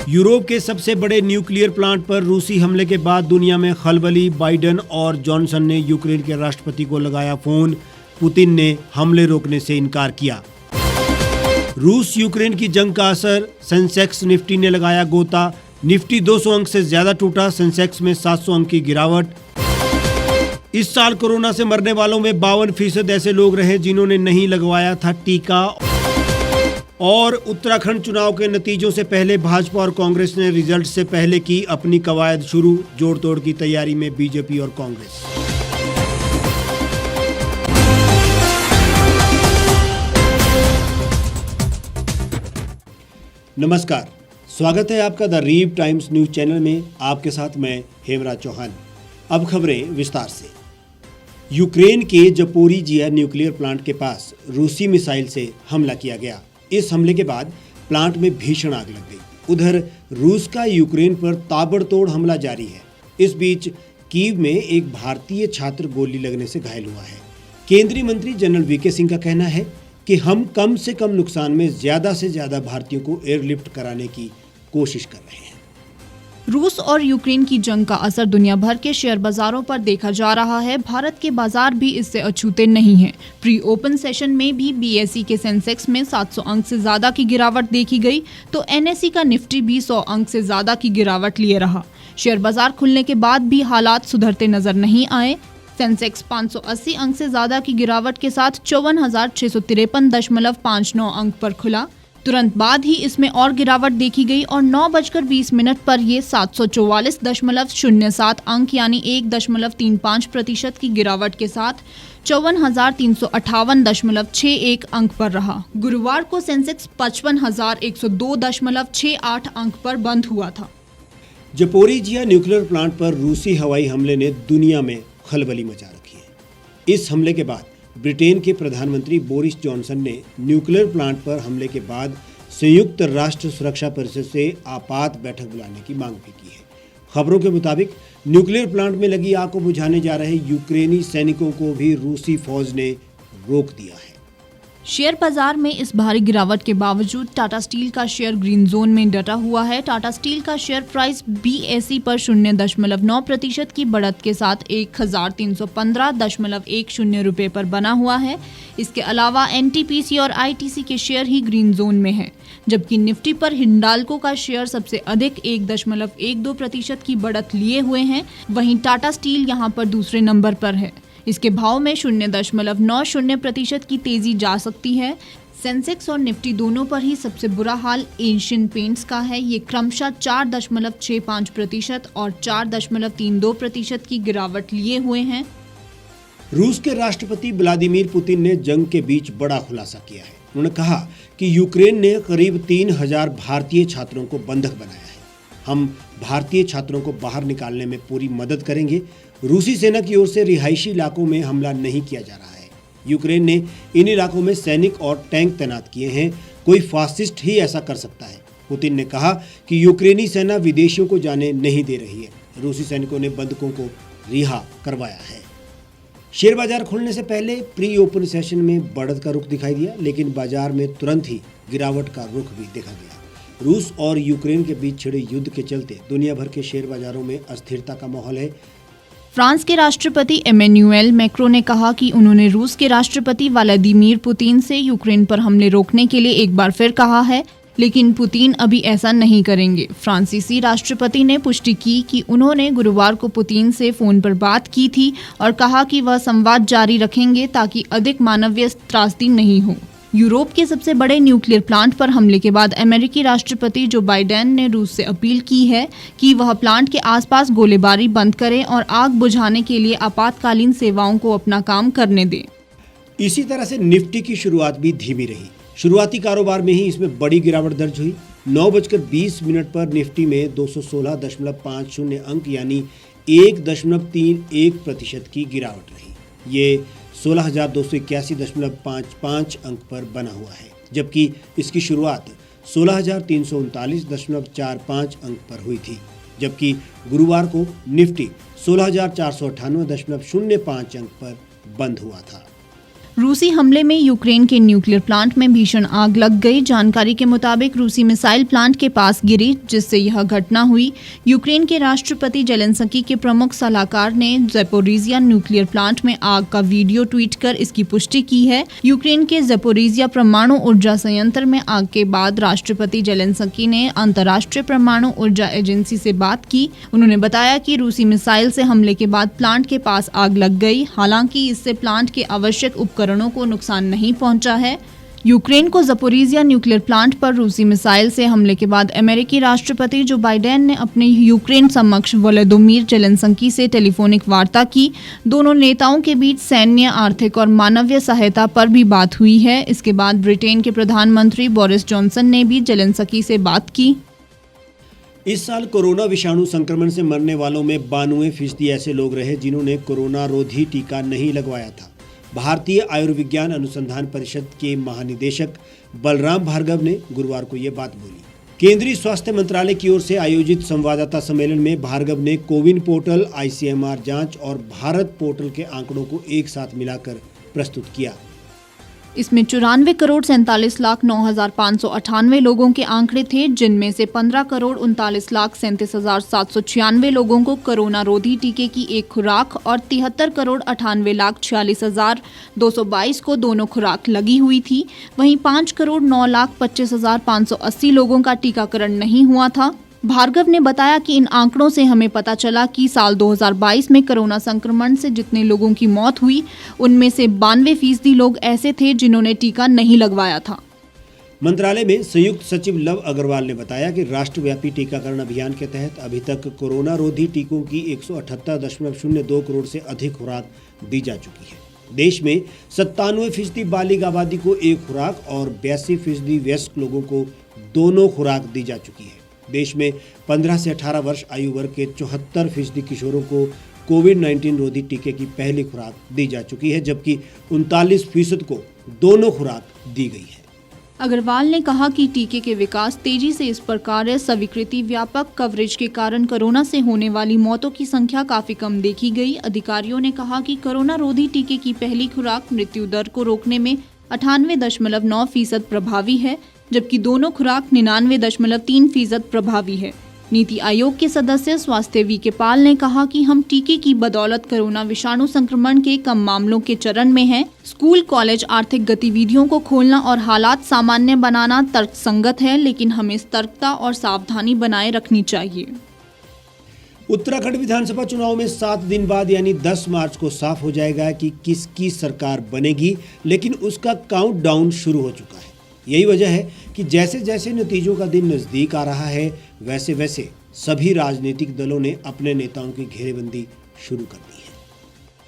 Europe के सबसे बड़े न्यूक्लियर प्लांट पर रूसी हमले के बाद दुनिया में खलबली। बाइडेन और जॉनसन ने यूक्रेन के राष्ट्रपति को लगाया फोन। पुतिन ने हमले रोकने से इनकार किया। रूस यूक्रेन की जंग का असर। सेंसेक्स निफ्टी ने लगाया गोता। निफ्टी 200 अंक से ज्यादा टूटा। सेंसेक्स में 700 अंक की गिरावट। इस साल कोरोना से मरने वालों में 52% ऐसे लोग रहे जिन्होंने नहीं लगवाया था टीका। और उत्तराखंड चुनाव के नतीजों से पहले भाजपा और कांग्रेस ने रिजल्ट से पहले की अपनी कवायद शुरू। जोड़ तोड़ की तैयारी में बीजेपी और कांग्रेस। नमस्कार, स्वागत है आपका द रीव टाइम्स न्यूज चैनल में। आपके साथ मैं हेमराज चौहान। अब खबरें विस्तार से। यूक्रेन के जपोरिजिया न्यूक्लियर प्लांट के पास रूसी मिसाइल से हमला किया गया। इस हमले के बाद प्लांट में भीषण आग लग गई। उधर रूस का यूक्रेन पर ताबड़तोड़ हमला जारी है। इस बीच कीव में एक भारतीय छात्र गोली लगने से घायल हुआ है। केंद्रीय मंत्री जनरल वीके सिंह का कहना है कि हम कम से कम नुकसान में ज्यादा से ज्यादा भारतीयों को एयरलिफ्ट कराने की कोशिश कर रहे हैं। रूस और यूक्रेन की जंग का असर दुनिया भर के शेयर बाजारों पर देखा जा रहा है। भारत के बाजार भी इससे अछूते नहीं हैं। प्री ओपन सेशन में भी बीएसई के सेंसेक्स में 700 अंक से ज्यादा की गिरावट देखी गई, तो एनएसई का निफ्टी भी 100 अंक से ज्यादा की गिरावट लिए रहा। शेयर बाजार खुलने के बाद भी हालात सुधरते नजर नहीं आए। सेंसेक्स 580 अंक से ज्यादा की गिरावट के साथ 54,653.59 अंक पर खुला। तुरंत बाद ही इसमें और गिरावट देखी गई और 9:20 पर ये 744.07 अंक यानी 1.35% की गिरावट के साथ 54,358.61 अंक पर रहा। गुरुवार को सेंसेक्स 55,102.68 अंक पर बंद हुआ था। जपोरिजिया न्यूक्लियर प्लांट पर रूसी हवाई हमले ने दुनिया में खलबली मचा रखी है। इस हमले के बाद ब्रिटेन के प्रधानमंत्री बोरिस जॉनसन ने न्यूक्लियर प्लांट पर हमले के बाद संयुक्त राष्ट्र सुरक्षा परिषद से आपात बैठक बुलाने की मांग भी की है। खबरों के मुताबिक न्यूक्लियर प्लांट में लगी आग को बुझाने जा रहे यूक्रेनी सैनिकों को भी रूसी फौज ने रोक दिया है। शेयर बाजार में इस भारी गिरावट के बावजूद टाटा स्टील का शेयर ग्रीन जोन में डटा हुआ है। टाटा स्टील का शेयर प्राइस बीएसई पर 0.9% की बढ़त के साथ 1,315.10 रुपये पर बना हुआ है। इसके अलावा एनटीपीसी और आईटीसी के शेयर ही ग्रीन जोन में हैं, जबकि निफ्टी पर हिंडाल्को का शेयर सबसे अधिक 1.12% की बढ़त लिए हुए हैं। वहीं टाटा स्टील यहां पर दूसरे नंबर पर है। इसके भाव में 0.90% की तेजी जा सकती है। सेंसेक्स और निफ्टी दोनों पर ही सबसे बुरा हाल एशियन पेंट्स का है। ये क्रमशः 4.65% और 4.32% की गिरावट लिए हुए हैं। रूस के राष्ट्रपति व्लादिमीर पुतिन ने जंग के बीच बड़ा खुलासा किया है। उन्होंने कहा कि यूक्रेन ने करीब 3,000 भारतीय छात्रों को बंधक बनाया है। हम भारतीय छात्रों को बाहर निकालने में पूरी मदद करेंगे। रूसी सेना की ओर से रिहायशी इलाकों में हमला नहीं किया जा रहा है। यूक्रेन ने इन इलाकों में सैनिक और टैंक तैनात किए हैं। कोई फासिस्ट ही ऐसा कर सकता है। पुतिन ने कहा कि यूक्रेनी सेना विदेशियों को जाने नहीं दे रही है। रूसी सैनिकों ने बंधकों को रिहा करवाया है। शेयर बाजार खुलने से पहले प्री ओपन सेशन में बढ़त का रुख दिखाई दिया, लेकिन बाजार में तुरंत ही गिरावट का रुख भी देखा गया। रूस और यूक्रेन के बीच छिड़े युद्ध के चलते दुनिया भर के शेयर बाजारों में अस्थिरता का माहौल है। फ्रांस के राष्ट्रपति इमैनुएल मैक्रों ने कहा कि उन्होंने रूस के राष्ट्रपति व्लादिमीर पुतिन से यूक्रेन पर हमले रोकने के लिए एक बार फिर कहा है, लेकिन पुतिन अभी ऐसा नहीं करेंगे। फ्रांसीसी राष्ट्रपति ने पुष्टि की कि उन्होंने गुरुवार को पुतिन से फोन पर बात की थी और कहा कि वह संवाद जारी रखेंगे ताकि अधिक मानवीय त्रासदी नहीं हो। यूरोप के सबसे बड़े न्यूक्लियर प्लांट पर हमले के बाद अमेरिकी राष्ट्रपति जो बाइडेन ने रूस से अपील की है कि वह प्लांट के आसपास गोलीबारी बंद करें और आग बुझाने के लिए आपातकालीन सेवाओं को अपना काम करने दें। इसी तरह से निफ्टी की शुरुआत भी धीमी रही। शुरुआती कारोबार में ही इसमें बड़ी गिरावट दर्ज हुई। 9:20 पर निफ्टी में 216.50 अंक यानी 1.31% की गिरावट रही। ये 16,281.55 अंक पर बना हुआ है, जबकि इसकी शुरुआत 16,339.45 अंक पर हुई थी। जबकि गुरुवार को निफ्टी 16,498.05 अंक पर बंद हुआ था। रूसी हमले में यूक्रेन के न्यूक्लियर प्लांट में भीषण आग लग गई। जानकारी के मुताबिक रूसी मिसाइल प्लांट के पास गिरी, जिससे यह घटना हुई। यूक्रेन के राष्ट्रपति जेलेंस्की के प्रमुख सलाहकार ने ज़ैपोरिज़िया न्यूक्लियर प्लांट में आग का वीडियो ट्वीट कर इसकी पुष्टि की है। यूक्रेन के ज़ैपोरिज़िया परमाणु ऊर्जा संयंत्र में आग के बाद राष्ट्रपति जेलेंस्की ने अंतर्राष्ट्रीय परमाणु ऊर्जा एजेंसी से बात की। उन्होंने बताया कि रूसी मिसाइल से हमले के बाद प्लांट के पास आग लग गई। हालांकि इससे प्लांट के आवश्यक उपकरणों को नुकसान नहीं पहुंचा है। यूक्रेन को ज़ैपोरिज़िया न्यूक्लियर प्लांट पर रूसी मिसाइल से हमले के बाद अमेरिकी राष्ट्रपति जो बाइडेन ने अपने यूक्रेन समक्ष वोलोदिमीर जेलेंस्की से टेलीफोनिक वार्ता की। दोनों नेताओं के बीच सैन्य, आर्थिक और मानवीय सहायता पर भी बात हुई है। इसके बाद ब्रिटेन के प्रधानमंत्री बोरिस जॉनसन ने भी जेलेंस्की से बात की। इस साल कोरोना विषाणु संक्रमण से मरने वालों में 92% ऐसे लोग रहे जिन्होंने कोरोना रोधी टीका नहीं लगवाया था। भारतीय आयुर्विज्ञान अनुसंधान परिषद के महानिदेशक बलराम भार्गव ने गुरुवार को ये बात बोली। केंद्रीय स्वास्थ्य मंत्रालय की ओर से आयोजित संवाददाता सम्मेलन में भार्गव ने कोविन पोर्टल, ICMR जांच और भारत पोर्टल के आंकड़ों को एक साथ मिलाकर प्रस्तुत किया। इसमें 94,47,09,598 लोगों के आंकड़े थे, जिनमें से 15,39,37,796 लोगों को कोरोना रोधी टीके की एक खुराक और 73,98,46,222 को दोनों खुराक लगी हुई थी। वहीं 5,09,25,580 लोगों का टीकाकरण नहीं हुआ था। भार्गव ने बताया कि इन आंकड़ों से हमें पता चला कि साल 2022 में कोरोना संक्रमण से जितने लोगों की मौत हुई, उनमें से 92% लोग ऐसे थे जिन्होंने टीका नहीं लगवाया था। मंत्रालय में संयुक्त सचिव लव अग्रवाल ने बताया कि राष्ट्रव्यापी टीकाकरण अभियान के तहत अभी तक कोरोना रोधी टीकों की 178.02 करोड़ से अधिक खुराक दी जा चुकी है। देश में 97% बालिग आबादी को एक खुराक और 82% वयस्क लोगों को दोनों खुराक दी जा चुकी है। देश में 15 से 18 वर्ष आयु वर्ग के 74% किशोरों को कोविड-19 रोधी टीके की पहली खुराक दी जा चुकी है, जबकि 39% को दोनों खुराक दी गई है। अग्रवाल ने कहा कि टीके के विकास तेजी से इस प्रकार है। स्वीकृति, व्यापक कवरेज के कारण कोरोना से होने वाली मौतों की संख्या काफी कम देखी गई। अधिकारियों ने कहा कि कोरोना रोधी टीके की पहली खुराक मृत्यु दर को रोकने में 98.9% प्रभावी है, जबकि दोनों खुराक 99.3% प्रभावी है। नीति आयोग के सदस्य स्वास्थ्य VK पाल ने कहा कि हम टीके की बदौलत कोरोना विषाणु संक्रमण के कम मामलों के चरण में हैं। स्कूल, कॉलेज, आर्थिक गतिविधियों को खोलना और हालात सामान्य बनाना तर्कसंगत है, लेकिन हमें सतर्कता और सावधानी बनाए रखनी चाहिए। उत्तराखंड विधानसभा चुनाव में 7 दिन बाद यानी 10 मार्च को साफ हो जाएगा कि किसकी सरकार बनेगी, लेकिन उसका काउंटडाउन शुरू हो चुका है। यही वजह है कि जैसे जैसे नतीजों का दिन नज़दीक आ रहा है, वैसे वैसे सभी राजनीतिक दलों ने अपने नेताओं की घेरेबंदी शुरू कर दी है।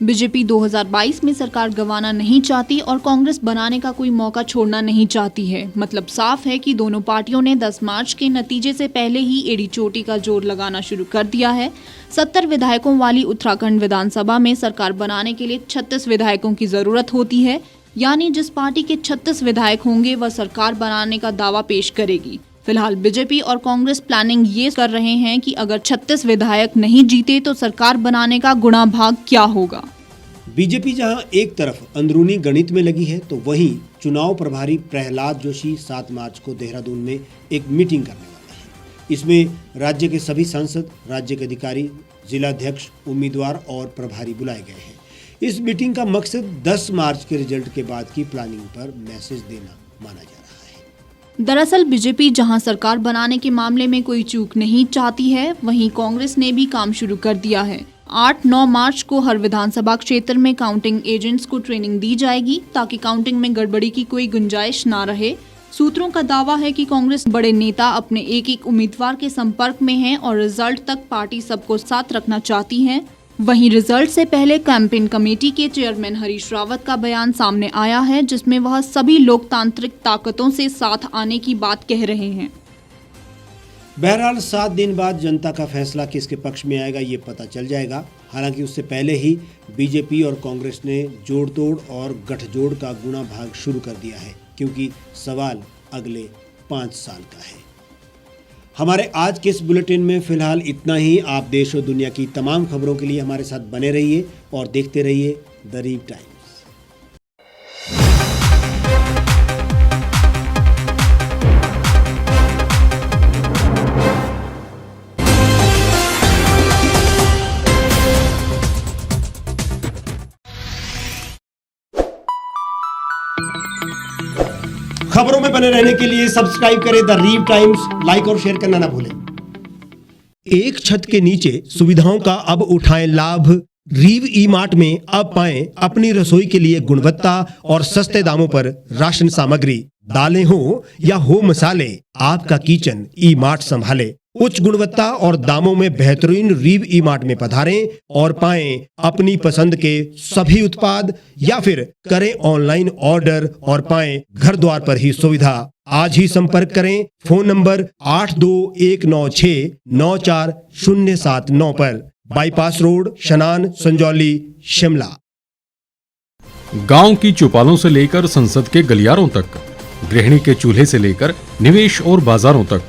बीजेपी 2022 में सरकार गंवाना नहीं चाहती और कांग्रेस बनाने का कोई मौका छोड़ना नहीं चाहती है। मतलब साफ है कि दोनों पार्टियों ने 10 मार्च के नतीजे से पहले ही एड़ी चोटी का जोर लगाना शुरू कर दिया है। 70 विधायकों वाली उत्तराखंड विधानसभा में सरकार बनाने के लिए 36 विधायकों की जरूरत होती है, यानी जिस पार्टी के 36 विधायक होंगे वह सरकार बनाने का दावा पेश करेगी। फिलहाल बीजेपी और कांग्रेस प्लानिंग ये कर रहे हैं कि अगर 36 विधायक नहीं जीते तो सरकार बनाने का गुणा भाग क्या होगा। बीजेपी जहां एक तरफ अंदरूनी गणित में लगी है, तो वहीं चुनाव प्रभारी प्रहलाद जोशी 7 मार्च को देहरादून में एक मीटिंग करने वाले हैं। इसमें राज्य के सभी सांसद, राज्य के अधिकारी, जिलाध्यक्ष, उम्मीदवार और प्रभारी बुलाए गए हैं। इस मीटिंग का मकसद 10 मार्च के रिजल्ट के बाद की प्लानिंग पर मैसेज देना माना जा रहा है। दरअसल बीजेपी जहां सरकार बनाने के मामले में कोई चूक नहीं चाहती है, वहीं कांग्रेस ने भी काम शुरू कर दिया है। 8-9 मार्च को हर विधानसभा क्षेत्र में काउंटिंग एजेंट्स को ट्रेनिंग दी जाएगी, ताकि काउंटिंग में गड़बड़ी की कोई गुंजाइश ना रहे। सूत्रों का दावा है कि कांग्रेस बड़े नेता अपने एक उम्मीदवार के संपर्क में हैं और रिजल्ट तक पार्टी सबको साथ रखना चाहती है। वहीं रिजल्ट से पहले कैंपेन कमेटी के चेयरमैन हरीश रावत का बयान सामने आया है, जिसमें वह सभी लोकतांत्रिक ताकतों से साथ आने की बात कह रहे हैं। बहरहाल 7 दिन बाद जनता का फैसला किसके पक्ष में आएगा ये पता चल जाएगा। हालांकि उससे पहले ही बीजेपी और कांग्रेस ने जोड़ तोड़ और गठजोड़ का गुणा भाग शुरू कर दिया है, क्योंकि सवाल अगले 5 साल का है। हमारे आज के इस बुलेटिन में फिलहाल इतना ही। आप देश और दुनिया की तमाम खबरों के लिए हमारे साथ बने रहिए और देखते रहिए द रीड टाइम्स। खबरों में बने रहने के लिए सब्सक्राइब करें द रीव टाइम्स, लाइक और शेयर करना ना भूलें। एक छत के नीचे सुविधाओं का अब उठाएं लाभ। रीव ई मार्ट में अब पाएं अपनी रसोई के लिए गुणवत्ता और सस्ते दामों पर राशन सामग्री। दालें हो या हो मसाले, आपका किचन ई मार्ट संभाले। उच्च गुणवत्ता और दामों में बेहतरीन रीव ई मार्ट में पधारें और पाएं अपनी पसंद के सभी उत्पाद, या फिर करें ऑनलाइन ऑर्डर और पाएं घर द्वार पर ही सुविधा। आज ही संपर्क करें फोन नंबर 8219694079 पर, बाईपास रोड, शनान, संजौली, शिमला। गांव की चौपालों से लेकर संसद के गलियारों तक, गृहिणी के चूल्हे से लेकर निवेश और बाजारों तक,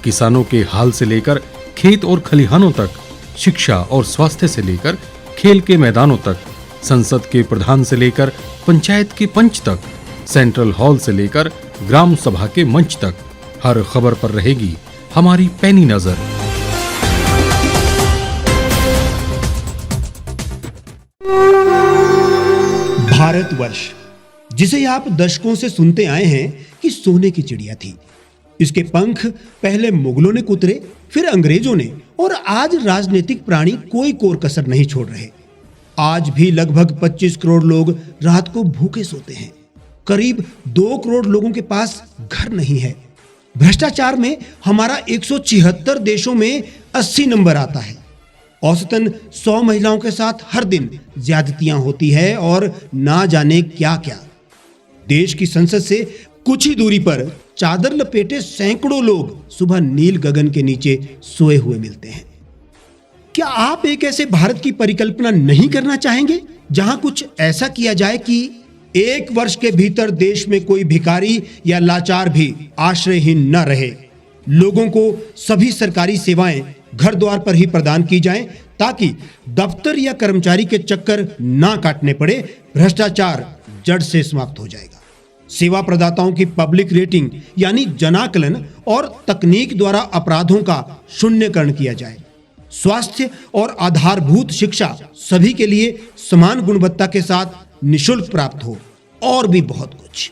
किसानों के हाल से लेकर खेत और खलिहानों तक, शिक्षा और स्वास्थ्य से लेकर खेल के मैदानों तक, संसद के प्रधान से लेकर पंचायत के पंच तक, सेंट्रल हॉल से लेकर ग्राम सभा के मंच तक, हर खबर पर रहेगी हमारी पैनी नजर। भारतवर्ष, जिसे आप दशकों से सुनते आए हैं कि सोने की चिड़िया थी। इसके पंख पहले मुगलों ने कुतरे, फिर अंग्रेजों ने, और आज राजनीतिक प्राणी कोई कोर कसर नहीं छोड़ रहे। आज भी लगभग 25 करोड़ लोग रात को भूखे सोते हैं। करीब 2 करोड़ लोगों के पास घर नहीं है। भ्रष्टाचार में हमारा 176 देशों में 80 नंबर आता है। औसतन 100 महिलाओं के साथ हर दिन ज्यादतियां होती है और ना जाने क्या क्या। देश की संसद से कुछ ही दूरी पर चादर लपेटे सैकड़ों लोग सुबह नील गगन के नीचे सोए हुए मिलते हैं। क्या आप एक ऐसे भारत की परिकल्पना नहीं करना चाहेंगे जहां कुछ ऐसा किया जाए कि 1 वर्ष के भीतर देश में कोई भिखारी या लाचार भी आश्रयहीन न रहे? लोगों को सभी सरकारी सेवाएं घर द्वार पर ही प्रदान की जाएं, ताकि दफ्तर या कर्मचारी के चक्कर ना काटने पड़े। भ्रष्टाचार जड़ से समाप्त हो जाएगा। सेवा प्रदाताओं की पब्लिक रेटिंग यानी जनाकलन और तकनीक द्वारा अपराधों का शून्यकरण किया जाए। स्वास्थ्य और आधारभूत शिक्षा सभी के लिए समान गुणवत्ता के साथ निशुल्क प्राप्त हो, और भी बहुत कुछ।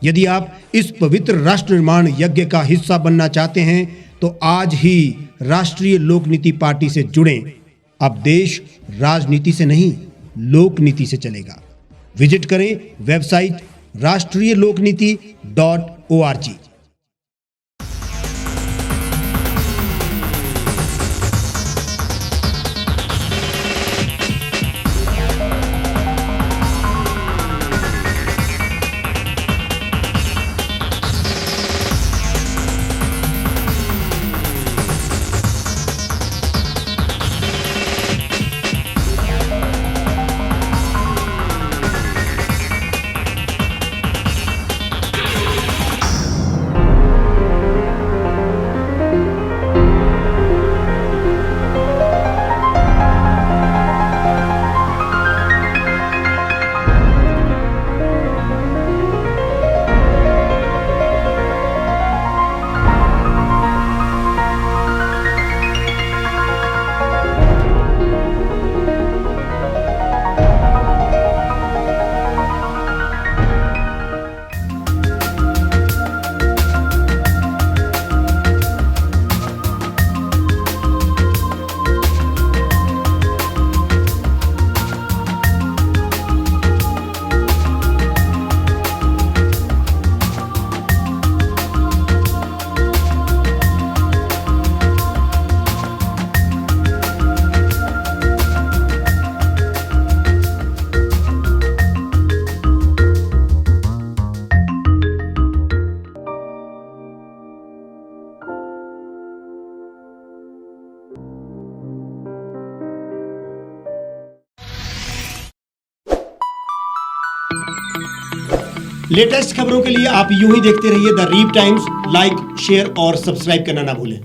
यदि आप इस पवित्र राष्ट्र निर्माण यज्ञ का हिस्सा बनना चाहते हैं तो आज ही राष्ट्रीय लोक नीति पार्टी से जुड़ें। अब देश राजनीति से नहीं, लोक नीति से चलेगा। विजिट करें वेबसाइट rashtriyalokniti.org। लेटेस्ट खबरों के लिए आप यूं ही देखते रहिए द रीव टाइम्स। लाइक, शेयर और सब्सक्राइब करना ना भूलें।